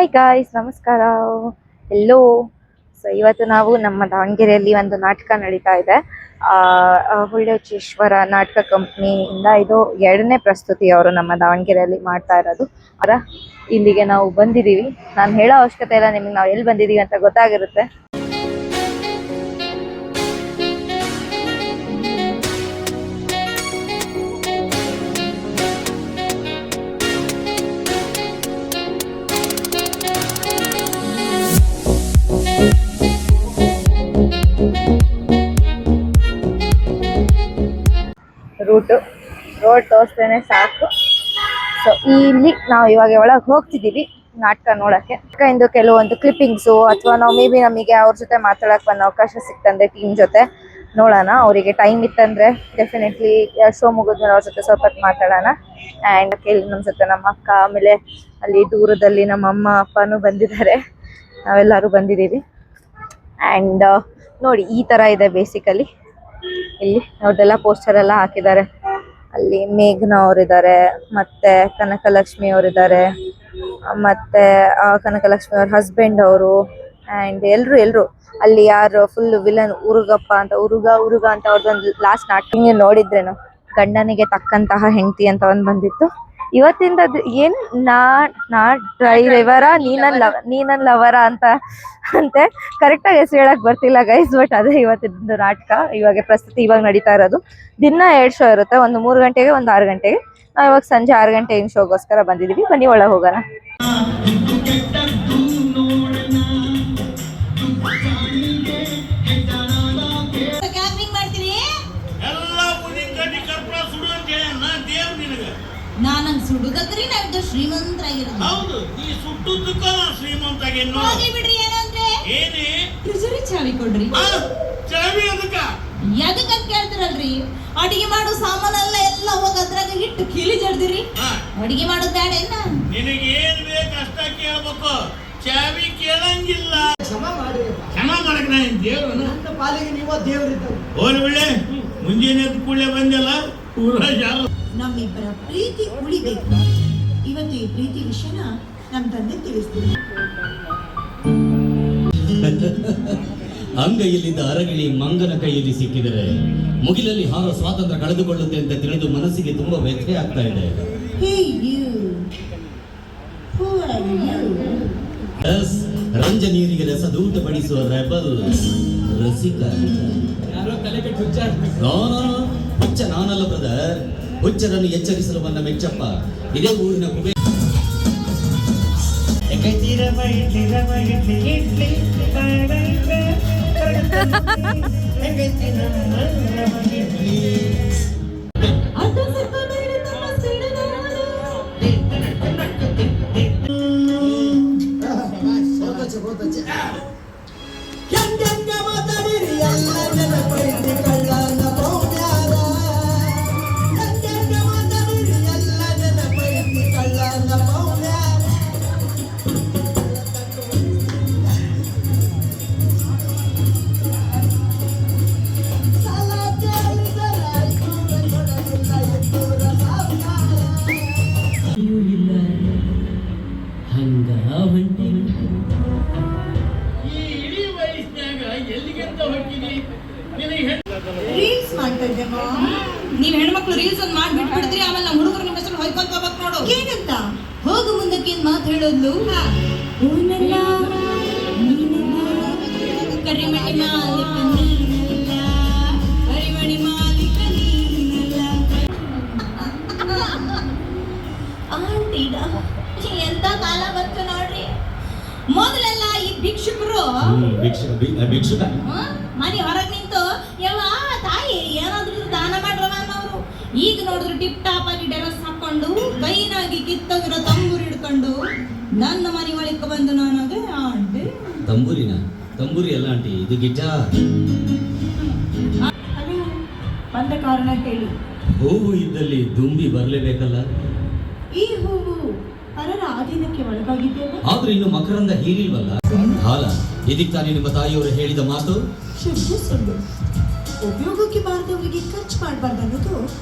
Hi guys, ನಮಸ್ಕಾರ. ಎಲ್ಲೋ so ಇವತ್ತು ನಾವು ನಮ್ಮ ದಾವಣಗೆರೆಯಲ್ಲಿ ಒಂದು ನಾಟಕ ನಡೀತಾ ಇದೆ. ಹುಳ್ಳೆಚೇಶ್ವರ ನಾಟಕ ಕಂಪ್ನಿಯಿಂದ ಇದು 2ನೇ ಪ್ರಸ್ತುತಿ ಅವರು ನಮ್ಮ ದಾವಣಗೆರೆಯಲ್ಲಿ ಮಾಡ್ತಾ ಇರೋದು. ಇಲ್ಲಿಗೆ ನಾವು ಬಂದಿದ್ದೀವಿ. ನಾನು ಹೇಳೋ ಅವಶ್ಯಕತೆ ಇಲ್ಲ, ನಿಮ್ಗೆ ನಾವು ಎಲ್ಲಿ ಬಂದಿದ್ದೀವಿ ಅಂತ ಗೊತ್ತಾಗಿರುತ್ತೆ. ರೋಡ್ ತೋರಿಸ್ತೇನೆ ಸಾಕು. ಸೊ ಇಲ್ಲಿ ನಾವು ಇವಾಗ ಒಳಗೆ ಹೋಗ್ತಿದ್ದೀವಿ ನಾಟಕ ನೋಡಕ್ಕೆ. ಇಂದು ಕೆಲವೊಂದು ಕ್ಲಿಪ್ಪಿಂಗ್ಸು ಅಥವಾ ನಾವು ನಮಗೆ ಅವ್ರ ಜೊತೆ ಮಾತಾಡಕ್ಕೆ ಒಂದು ಅವಕಾಶ ಸಿಕ್ತಂದ್ರೆ ಟೀಮ್ ಜೊತೆ ನೋಡೋಣ. ಅವರಿಗೆ ಟೈಮ್ ಇತ್ತಂದ್ರೆ ಡೆಫಿನೆಟ್ಲಿ ಶೋ ಮುಗಿದ್ಮೇಲೆ ಅವ್ರ ಜೊತೆ ಸ್ವಲ್ಪ ಮಾತಾಡೋಣ. ಆ್ಯಂಡ್ ನಮ್ಮ ಜೊತೆ ನಮ್ಮ ಅಕ್ಕ, ಆಮೇಲೆ ಅಲ್ಲಿ ದೂರದಲ್ಲಿ ನಮ್ಮ ಅಮ್ಮ ಅಪ್ಪನೂ ಬಂದಿದ್ದಾರೆ, ನಾವೆಲ್ಲರೂ ಬಂದಿದ್ದೀವಿ. ಆ್ಯಂಡ್ ನೋಡಿ, ಈ ಥರ ಇದೆ ಬೇಸಿಕಲಿ. ಇಲ್ಲಿ ಅವ್ರದ್ದೆಲ್ಲ ಪೋಸ್ಟರ್ ಎಲ್ಲ ಹಾಕಿದ್ದಾರೆ. ಅಲ್ಲಿ ಮೇಘನಾ ಅವರಿದ್ದಾರೆ, ಮತ್ತೆ ಕನಕಲಕ್ಷ್ಮಿ ಅವರಿದ್ದಾರೆ, ಮತ್ತೆ ಕನಕಲಕ್ಷ್ಮಿ ಅವ್ರ ಹಸ್ಬೆಂಡ್ ಅವರು, ಆ್ಯಂಡ್ ಎಲ್ರು ಅಲ್ಲಿ ಯಾರು ಫುಲ್ ವಿಲನ್ ಉರುಗ ಅಂತ ಅವ್ರದ್ದೊಂದು ಲಾಸ್ಟ್ ನಾಟಕ ನೋಡಿದ್ರೇನು, ಗಂಡನಿಗೆ ತಕ್ಕಂತಹ ಹೆಂಡತಿ ಅಂತ ಒಂದು ಬಂದಿತ್ತು. ಇವತ್ತಿಂದ ಏನು ನಾ ಡ್ರೈವರ ನೀನನ್ ಲವರ ಅಂತೆ ಕರೆಕ್ಟಾಗಿ ಹೆಸರು ಹೇಳಕ್ ಬರ್ತಿಲ್ಲ ಗೈಸ್. ಬಟ್ ಅದೇ ಇವತ್ತಿನ ನಾಟಕ. ಇವಾಗ ನಡೀತಾ ಇರೋದು. ದಿನ 2 ಶೋ ಇರುತ್ತೆ, ಒಂದು 3 ಗಂಟೆಗೆ, ಒಂದು 6 ಗಂಟೆಗೆ. ನಾವು ಇವಾಗ ಸಂಜೆ 6 ಗಂಟೆಗಿನ ಶೋಗೋಸ್ಕರ ಬಂದಿದ್ದೀವಿ. ಬನ್ನಿ ಒಳಗೆ ಹೋಗೋಣ. ನಾನಂಗ್ ಸುಡುದಕ್ರಿ ನಾವಿದ್ದು ಶ್ರೀಮಂತರಾಗಿರೋದು. ಹೌದು, ಈ ಸುಟ್ಟುದಕ್ಕ ಶ್ರೀಮಂತಾಗೇನು. ಹೋಗಿ ಬಿಡ್ರಿ. ಏನಂದ್ರೆ ಏನೇ ಟ್ರೆಜರಿ ಚಾವಿ ಕೊಡ್ರಿ. ಚಾವಿ ಎದಕ್ಕಂತ ಕೇಳ್ತಿರಲ್ರಿ. ಅಡಿಗೆ ಮಾಡೋ ಸಾಮಾನೆಲ್ಲ ಎಲ್ಲ ಹೋಗಿ ಅದ್ರಾಗ ಇಟ್ಟು ಕೀಲಿ ಜಡ್ದಿರಿ. ಅಡಿಗೆ ಮಾಡೋದ್ ಬೇಡ ಏನ? ನಿನಗೆ ಏನ್ ಬೇಕು ಅಷ್ಟ ಕೇಳ್ಬೇಕು, ಚಾವಿ ಕೇಳಂಗಿಲ್ಲ. ಕ್ಷಮ ಮಾಡಕ್ ನಾ ದೇವ್ರ, ನನ್ನ ಪಾಲಿಗೆ ನೀವ ದೇವ್ರಿದ್ದ. ಹೋಲ್ ಬಿಳೆ, ಮುಂಜಾನೆ ಎದ್ದು ಕೂಡಲೇ ಬಂದಲ್ಲ ಊರ ಜಾಲ. ನಮ್ಮಿಬ್ಬರ ಪ್ರೀತಿ ಉಳಿಬೇಕು. ಇವತ್ತು ಈ ಪ್ರೀತಿ ವಿಷಯನ ನಮ್ಮ ತಂದೆ ತಿಳಿಸ್ತೀನಿ. ಅಂಗೈಯಲ್ಲಿದ್ದ ಅರಗಿಳಿ ಮಂಗನ ಕೈಯಲ್ಲಿ ಸಿಕ್ಕಿದರೆ ಮುಗಿಲಲ್ಲಿ ಹಾರೋ ಸ್ವಾತಂತ್ರ್ಯ ಕಳೆದುಕೊಳ್ಳುತ್ತೆ ಅಂತ ತಿಳಿದು ಮನಸ್ಸಿಗೆ ತುಂಬಾ ವ್ಯಥೆ ಆಗ್ತಾ ಇದೆ. ರಂಜನೀರಿಗೆ ರಸದೂತ ಬಡಿಸುವ ರೆಬಲ್ ರಸಿಕ. ಹುಚ್ಚ ನಾನಲ್ಲ ಬ್ರದರ್, ಹುಚ್ಚರನ್ನು ಎಚ್ಚರಿಸಲು ಬಂದ ಮೆಚ್ಚಪ್ಪ. ಇದೇ ಊರಿನ ಕುಬೇ ರೀಲ್ಸ್ ಮಾಡ್ತಾ ಇದ್ದೆ. ನೀವ್ ಹೆಣ್ಮಕ್ಳು ರೀಲ್ಸ್ ಒಂದು ಮಾಡ್ಬಿಟ್ಬಿಡ್ತೀರಿ, ಆಮೇಲೆ ನಮ್ಮ ಹುಡುಗರು ನಿಮ್ಮ ಹೆಸರು ಹೊಯ್ಕೊಂತ ಹೋಗ್ಬೇಕು ನೋಡು. ಏನಂತ ಹೋಗು ಮುಂದಕ್ಕೆ ಏನ್ ಮಾತು ಹೇಳೋದ್ಲು. ಕರಿಮಣಿ ಮಾಲಿಕ ನೀನಲ್ಲ, ಕರಿಮಣಿ ಮಾಲಿಕ ನೀನಲ್ಲ. ಆಂಟಿಡ ಎಂತ ಕಾಲ ಬಂತು ನೋಡ್ರಿ. ಮೊದಲೆಲ್ಲ ಈ ಭಿಕ್ಷುಕರು ಮನೆ ಹೊರಗೆ ನಿಂತು ಯಾವ ತಾಯಿ ಏನಾದ್ರೂ ದಾನ ಮಾಡ್ರವ ಅನ್ನೋರು. ಈಗ ನೋಡಿದ್ರು ಟಿಪ್ ಟಾಪ್ ಆಗಿ ಡ್ರೆಸ್ ಹಾಕೊಂಡು ಕೈನಾಗಿ ಕಿತ್ತೋಗಿರೋ ತಂಬೂರಿ ಹಿಡ್ಕೊಂಡು ನನ್ನ ಮನೆ ಒಳಕ್ಕೆ ಬಂದು ನಾನಾಗೆ ಆಂಟಿ. ತಂಬೂರಿ ಎಲ್ಲ ಆಂಟಿ, ಇದು ಗಿಟಾರ್. ಬಂದ ಕಾರಣ ಹೇಳಿ. ಹೂವು ಇದ್ದಲ್ಲಿ ದುಂಬಿ ಬರಲೇಬೇಕಲ್ಲ. ಈ ಹೂವು ಪರರ ಆಧೀನಕ್ಕೆ ಒಳಗಾಗಿದ್ದೇವೆ. ಆದ್ರೆ ಇನ್ನು ಮಕರಂದ ಹೀರಿಲ್ವಲ್ಲ. ಹಾಲ ಇದಕ್ಕೆ ತಾನೇ ನಿಮ್ಮ ತಾಯಿಯವರು ಹೇಳಿದ ಮಾತು. ಸುಳ್ಳು. ಉಪಯೋಗಕ್ಕೆ ಬಾರದವರಿಗೆ ಖರ್ಚು ಮಾಡಬಾರ್ದು ಅನ್ನೋದು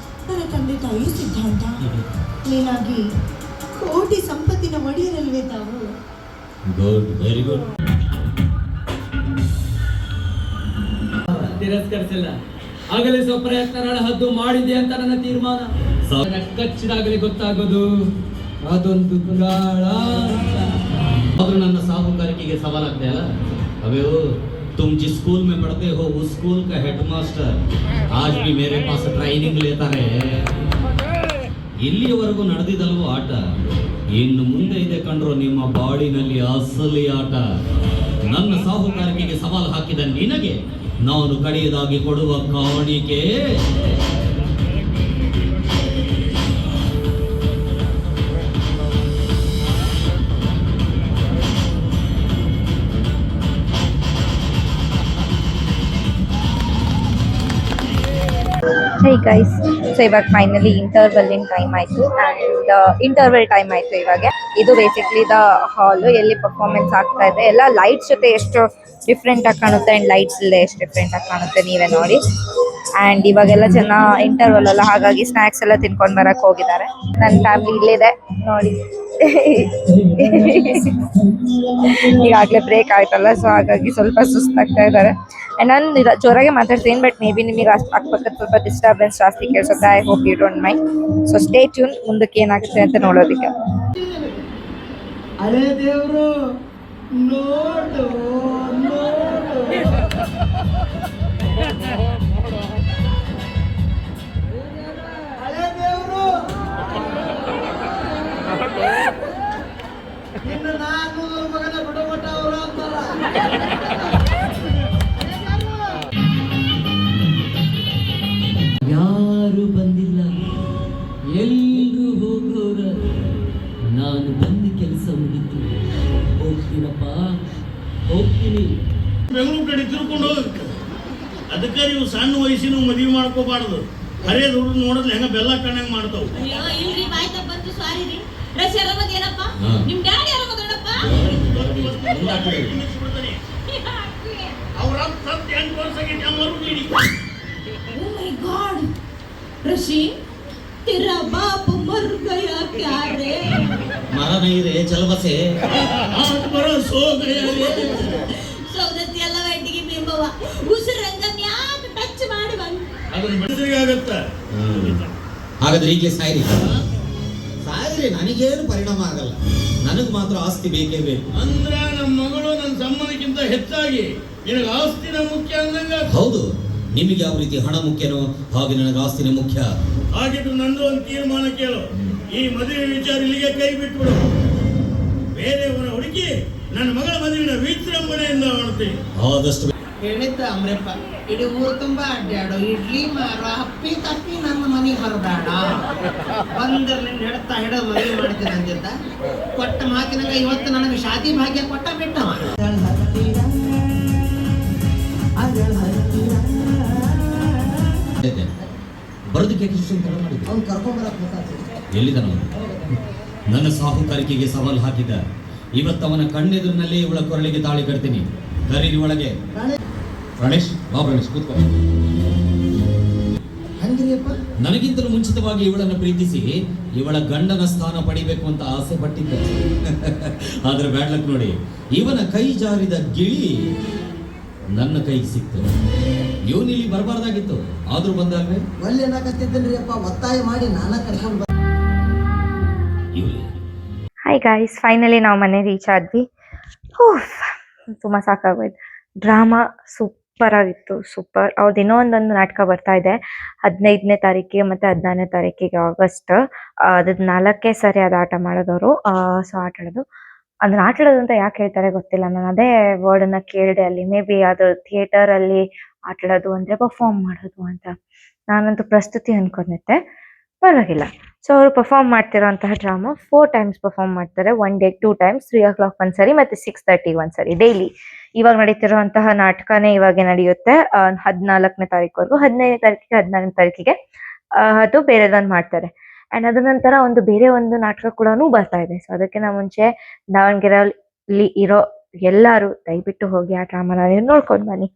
ನನ್ನ ತಂದೆ ತಾಯಿ ಸಿದ್ಧಾಂತ. ನೀನಾಗಿ ಕೋಟಿ ಸಂಪತ್ತಿನ ಒಡೆಯರಲ್ವೇ ತಾವು. Good, very good. ತಿರಸ್ಕರಿಸಿಲ್ಲ. ಆಗಲೇ ಸ್ವಪ್ರಯತ್ನ ಹದ್ದು ಮಾಡಿದೆ ಅಂತ ನನ್ನ ತೀರ್ಮಾನ. ಕಚ್ಚಿದಾಗಲೇ ಗೊತ್ತಾಗೋದು ಅದೊಂದು ಪುರಾಣ. ಆದ್ರೂ ನನ್ನ ಸಾಹುಕಾರಿಕೆಗೆ ಸವಾಲಾಗ್ತಾ ಇಲ್ಲ. अबे तुम जिस स्कूल में पढ़ते हो उस स्कूल का हेडमास्टर आज भी मेरे पास ट्रैनिंग लेता है. ಇಲ್ಲಿಯವರೆಗೂ ನಡೆದಿದ್ದಲ್ವೋ ಆಟ, ಇನ್ನು ಮುಂದೆ ಇದೆ ಕಂಡ್ರೋ ನಿಮ್ಮ ಬಾಡಿನಲ್ಲಿ ಅಸಲಿ ಆಟ. ನನ್ನ ಸಾಹುಕಾರಿಕೆಗೆ ಸವಾಲು ಹಾಕಿದ ನಿನಗೆ ನಾನು ಕಡೆಯದಾಗಿ ಕೊಡುವ ಕಾಣಿಕೆ ಹೇ ಗೈಸ್, ಸೊ ಇವಾಗ ಫೈನಲಿ ಇಂಟರ್ವಲ್ಲಿನ ಟೈಮ್ ಆಯಿತು ಆ್ಯಂಡ್ ಇಂಟರ್ವಲ್ ಟೈಮ್ ಆಯಿತು. ಇವಾಗ ಇದು ಬೇಸಿಕ್ಲಿ ದ ಹಾಲು ಎಲ್ಲಿ ಪರ್ಫಾರ್ಮೆನ್ಸ್ ಆಗ್ತಾ ಇದೆ. ಎಲ್ಲ ಲೈಟ್ಸ್ ಜೊತೆ ಎಷ್ಟು ಡಿಫ್ರೆಂಟಾಗಿ ಕಾಣುತ್ತೆ ಆ್ಯಂಡ್ ಲೈಟ್ಸ್ ಇಲ್ಲದೆ ಎಷ್ಟು ಡಿಫ್ರೆಂಟಾಗಿ ಕಾಣುತ್ತೆ ನೀವೇ ನೋಡಿ. ಆ್ಯಂಡ್ ಇವಾಗೆಲ್ಲ ಜನ ಇಂಟರ್ವಲ್ ಅಲ್ಲ, ಹಾಗಾಗಿ ಸ್ನ್ಯಾಕ್ಸ್ ಎಲ್ಲ ತಿನ್ಕೊಂಡು ಬರೋಕ್ಕೆ ಹೋಗಿದ್ದಾರೆ. ನನ್ನ ಫ್ಯಾಮಿಲಿ ಇಲ್ಲಿದೆ ನೋಡಿ. ಈಗಾಗಲೇ ಬ್ರೇಕ್ ಆಯ್ತಲ್ಲ, ಸೊ ಹಾಗಾಗಿ ಸ್ವಲ್ಪ ಸುಸ್ತಾಗ್ತಾ ಇದ್ದಾರೆ. ನಾನು ಜೋರಾಗೆ ಮಾತಾಡ್ತೀನಿ, ಬಟ್ ಮೇ ಬಿ ನಿಮಗೆ ಅಕ್ಕಪಕ್ಕದ ಸ್ವಲ್ಪ ಡಿಸ್ಟರ್ಬೆನ್ಸ್ ಜಾಸ್ತಿ ಕೇಳಿಸುತ್ತೆ. I hope you don't mind. So stay tune, ಮುಂದಕ್ಕೆ ಏನಾಗುತ್ತೆ ಅಂತ ನೋಡೋದಕ್ಕೆ. ಹಳೆ ದೇವ್ರು ನೋಡು ನೋಡು. ಹಳೆ ದೇವ್ರು ಇನ್ನು ನಾನು ಮಗನ ಬಿಡಮಟ್ಟ ಅವರು ಅಂತಾರ. ಯಾರು ಬಂದಿಲ್ಲ, ಎಲ್ರು ಹೋಗೋರ. ನಾನು ಬಂದು ಕೆಲಸ ಮುಗಿತು, ಹೋಗ್ತೀನಪ್ಪ, ಹೋಗ್ತೀನಿ. ಬೆಂಗಳೂರು ಕಡೆ ತಿರ್ಕೊಂಡು ಹೋಗಕ್ಕೆ ಅದಕ್ಕೆ ನೀವು ಸಣ್ಣ ವಯಸ್ಸಿನ ಮದುವೆ ಮಾಡ್ಕೋಬಾರ್ದು. ಹರೇ ದುಡ್ಡು ನೋಡಿದ್ರೆ ಹೆಂಗ ಬೆಲ್ಲ ಕಣ್ಣಂಗ್ ಮಾಡ್ತಾವ್. ಇಲ್ರಿ ಬಾಯ್ ತಪ್ಪಂತು ಸಾರಿ ರೀ. ರಶ್ ಆರಾಮದ ಏನಪ್ಪ? ನಿಮ್ ಡ್ಯಾಡಿ ಆರಾಮದನಪ್ಪ? ಅವ್ರ 8 ವರ್ಷ ಆಗೈತೆ ಅಮ್ಮರು ನೀಡಿ. Oh my God, रशी तेरा बाप मर गया क्या रे? मरा नहीं रे, चल बसे. 8 बरस हो गया रे. ಸೌದತ್ತಿ ಎಲ್ಲ ವೈಟಿಗೆ ಬಿಂಬವ ಉಸಿರಂಗನ್ ಯಾಕೆ ಟಚ್ ಮಾಡಿ ಬಂದು ಅದನ್ನ ಬಿಡಿಸ್ರಿಗೆ ಆಗತ್ತಾ. ಹಾಗಾದ್ರೆ ಈಗಲೇ ಸಾಯಿರಿ. ಸಾಯಿರಿ, ನನಗೇನು ಪರಿಣಾಮ ಆಗಲ್ಲ. ನನಗೆ ಮಾತ್ರ ಆಸ್ತಿ ಬೇಕೇ ಬೇಕು. ಅಂದ್ರೆ ನಮ್ಮ ಮಗಳು ನನ್ನ ಸಂಬಂಧಕ್ಕಿಂತ ಹೆಚ್ಚಾಗಿ ನಿನಗೆ ಆಸ್ತಿನ ಮುಖ್ಯ ಅಂದಂಗ. ಹೌದು, ನಿಮಗೆ ಯಾವ ರೀತಿ ಹಣ ಮುಖ್ಯನೋ ಹಾಗೆ ನನಗೆ ಆಸ್ತಿನೇ ಮುಖ್ಯ. ಹಾಗಿದ್ದು ನಂದು ಒಂದು ತೀರ್ಮಾನ ಕೇಳು. ಈ ಮದುವೆ ವಿಚಾರ ಇಲ್ಲಿಗೆ ಕೈ ಬಿಟ್ಬಿಡು. ಬೇರೆಯವರ ಹುಡುಕಿ ನನ್ನ ಮಗಳ ಮದುವಿನ ವಿಜೃಂಭಣೆಯಿಂದ ಮಾಡ್ತೀನಿ. ಆದಷ್ಟು ಹೇಳಿದ್ದ ಅಮ್ರಪ್ಪ, ಇಡೀ ಊರು ತುಂಬಾ ಅಡ್ಡಾಡು, ಇಡ್ಲಿ ಮಾರೋ, ಹಪ್ಪಿ ತಪ್ಪಿ ನನ್ನ ಮನೆಗೆ ಬರಬೇಡ. ಬಂದ್ರಲಿಂದ ಹಿಡ್ತಾ ಹಿಡಿದು ಮದುವೆ ಮಾಡ್ತೀನಿ ಅಂದಿದ್ದ. ಕೊಟ್ಟ ಮಾತಿನಾಗ ಇವತ್ತು ನನಗೆ ಶಾದಿ ಭಾಗ್ಯ ಕೊಟ್ಟ ಬಿಟ್ಟವ. ಬರೋದಕ್ಕೆ ಮಾಡಿದ್ದೆ. ಅವ್ನು ಕರ್ಕೊಂಬರಕ್ ಗೊತ್ತಾಗ್ತದೆ. ಎಲ್ಲಿದ್ದಾನ ಅವನು? ನನ್ನ ಸಾಹುಕಾರಿಕೆಗೆ ಸವಾಲು ಹಾಕಿದ್ದ. ಇವತ್ತವನ ಕಣ್ಣೆದುರಿನಲ್ಲಿ ಇವಳ ಕೊರಳಿಗೆ ತಾಳಿ ಕಟ್ತೀನಿ. ಕರೀರಿ ಒಳಗೆ. ಗಣೇಶ್, ಬಾ ಗಣೇಶ್, ಕೂತ್ಕೋ. ಹಂಗಿರಿಯಪ್ಪ, ನನಗಿಂತಲೂ ಮುಂಚಿತವಾಗಿ ಇವಳನ್ನು ಪ್ರೀತಿಸಿ ಇವಳ ಗಂಡನ ಸ್ಥಾನ ಪಡಿಬೇಕು ಅಂತ ಆಸೆ ಪಟ್ಟಿದ್ದೆ. ಆದ್ರೆ ಬ್ಯಾಡ್ಲಕ್ ನೋಡಿ, ಇವನ ಕೈ ಜಾರಿದ ಗಿಳಿ ನನ್ನ ಕೈಗೆ ಸಿಕ್ತು. ಇವನು ಇಲ್ಲಿ ಬರಬಾರ್ದಾಗಿತ್ತು, ಆದ್ರೂ ಬಂದಲ್ವೇ. ಒಳ್ಳೆ ಏನಾಗತ್ತಿದ್ದೇನ್ರಿ ಅಪ್ಪ, ಒತ್ತಾಯ ಮಾಡಿ ನಾನ ಕರ್ಕೊಂಡು ಹಾಯ್ ಗಾಯ್ಸ್, ಫೈನಲಿ ನಾವು ಮನೆ ರೀಚ್ ಆದ್ವಿ. ತುಂಬ ಸಾಕಾಗೋಯ್ತು. ಡ್ರಾಮಾ ಸೂಪರ್ ಆಗಿತ್ತು, ಸೂಪರ್. ಅವ್ರದ್ದು ಇನ್ನೂ ಒಂದೊಂದು ನಾಟಕ ಬರ್ತಾ ಇದೆ 15ನೇ ತಾರೀಕಿಗೆ ಮತ್ತು 16ನೇ ತಾರೀಕಿಗೆ ಆಗಸ್ಟ್. ಅದ್ 4ಕ್ಕೆ ಸರಿ ಅದು ಆಟ ಮಾಡೋದವರು. ಸೊ ಆಟ ಆಡೋದು, ಅದನ್ನ ಆಟ ಆಡೋದು ಅಂತ ಯಾಕೆ ಹೇಳ್ತಾರೆ ಗೊತ್ತಿಲ್ಲ. ನಾನು ಅದೇ ವರ್ಡನ್ನ ಕೇಳಿದೆ ಅಲ್ಲಿ. ಮೇ ಬಿ ಅದು ಥಿಯೇಟರಲ್ಲಿ ಆಟ ಆಡೋದು ಅಂದರೆ ಪರ್ಫಾರ್ಮ್ ಮಾಡೋದು ಅಂತ. ನಾನಂತೂ ಪ್ರಸ್ತುತಿ ಅನ್ಕೊಂಡಿದ್ದೆ. ಪರವಾಗಿಲ್ಲ. ಸೊ ಅವರು ಪರ್ಫಾರ್ಮ್ ಮಾಡ್ತಿರೋಂತಹ ಡ್ರಾಮಾ 4 ಟೈಮ್ಸ್ ಪರ್ಫಾರ್ಮ್ ಮಾಡ್ತಾರೆ. 1 ಡೇ 2 ಟೈಮ್ಸ್, 3 o'clock ಒಂದ್ಸರಿ ಮತ್ತು 6:30 ಒಂದ್ಸರಿ, ಡೈಲಿ. ಇವಾಗ ನಡೀತಿರುವಂತಹ ನಾಟಕನೇ ಇವಾಗೆ ನಡೆಯುತ್ತೆ 14ನೇ ತಾರೀಕುವರೆಗೂ. 15ನೇ ತಾರೀಕಿಗೆ 16ನೇ ತಾರೀಕಿಗೆ ಅದು ಬೇರೆದೊಂದು ಮಾಡ್ತಾರೆ. ಆ್ಯಂಡ್ ಅದ ನಂತರ ಬೇರೆ ಒಂದು ನಾಟಕ ಕೂಡ ಬರ್ತಾ ಇದೆ. ಸೊ ಅದಕ್ಕಿಂತ ಮುಂಚೆ ದಾವಣಗೆರೆಯಲ್ಲಿ ಇರೋ ಎಲ್ಲರೂ ದಯವಿಟ್ಟು ಹೋಗಿ ಆ ಡ್ರಾಮಾನ ನೀವು ನೋಡ್ಕೊಂಡು ಬನ್ನಿ.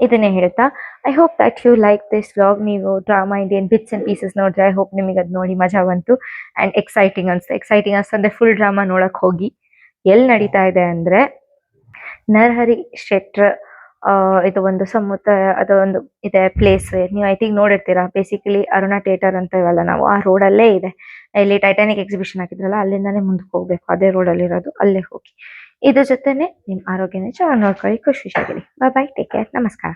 ಇದನ್ನೇ ಹೇಳ್ತಾ I hope that you like this vlog. ನೀವು drama Indian bits and pieces ನೋಡಿದ್ರೆ ಐ ಹೋಪ್ ನಿಮಗೆ ಅದು ನೋಡಿ ಮಜಾ ಬಂತು ಆ್ಯಂಡ್ ಎಕ್ಸೈಟಿಂಗ್ ಅನಿಸ್ತು. ಎಕ್ಸೈಟಿಂಗ್ ಅನಿಸ್ತಂದ್ರೆ ಫುಲ್ ಡ್ರಾಮಾ ನೋಡಕ್ಕೆ ಹೋಗಿ. ಎಲ್ಲಿ ನಡೀತಾ ಇದೆ ಅಂದರೆ ನರಹರಿ ಶೆಟ್ರ್ ಇದು ಒಂದು ಸಮುದ್ರ ಅದು ಒಂದು ಇದೆ ಪ್ಲೇಸ್. ನೀವು ಐ ಥಿಂಕ್ ನೋಡಿರ್ತೀರಾ. ಬೇಸಿಕಲಿ ಅರುಣಾ ಥಿಯೇಟರ್ ಅಂತ ಇವಲ್ಲ ನಾವು ಆ ರೋಡಲ್ಲೇ ಇದೆ. ಇಲ್ಲಿ ಟೈಟಾನಿಕ್ ಎಕ್ಸಿಬಿಷನ್ ಹಾಕಿದ್ರಲ್ಲ ಅಲ್ಲಿಂದಾನೇ ಮುಂದಕ್ಕೆ ಹೋಗ್ಬೇಕು. ಅದೇ ರೋಡಲ್ಲಿ ಇರೋದು, ಅಲ್ಲೇ ಹೋಗಿ. ಇದ್ರ ಜೊತೆನೆ ನಿಮ್ಮ ಆರೋಗ್ಯನ ಚೆನ್ನಾಗಿ ನೋಡ್ಕೊಳ್ಳಿ, ಖುಷಿಯಾಗಿರಿ. ಬಾಯ್ ಬಾಯ್, ಟೇಕ್ ಕೇರ್, ನಮಸ್ಕಾರ.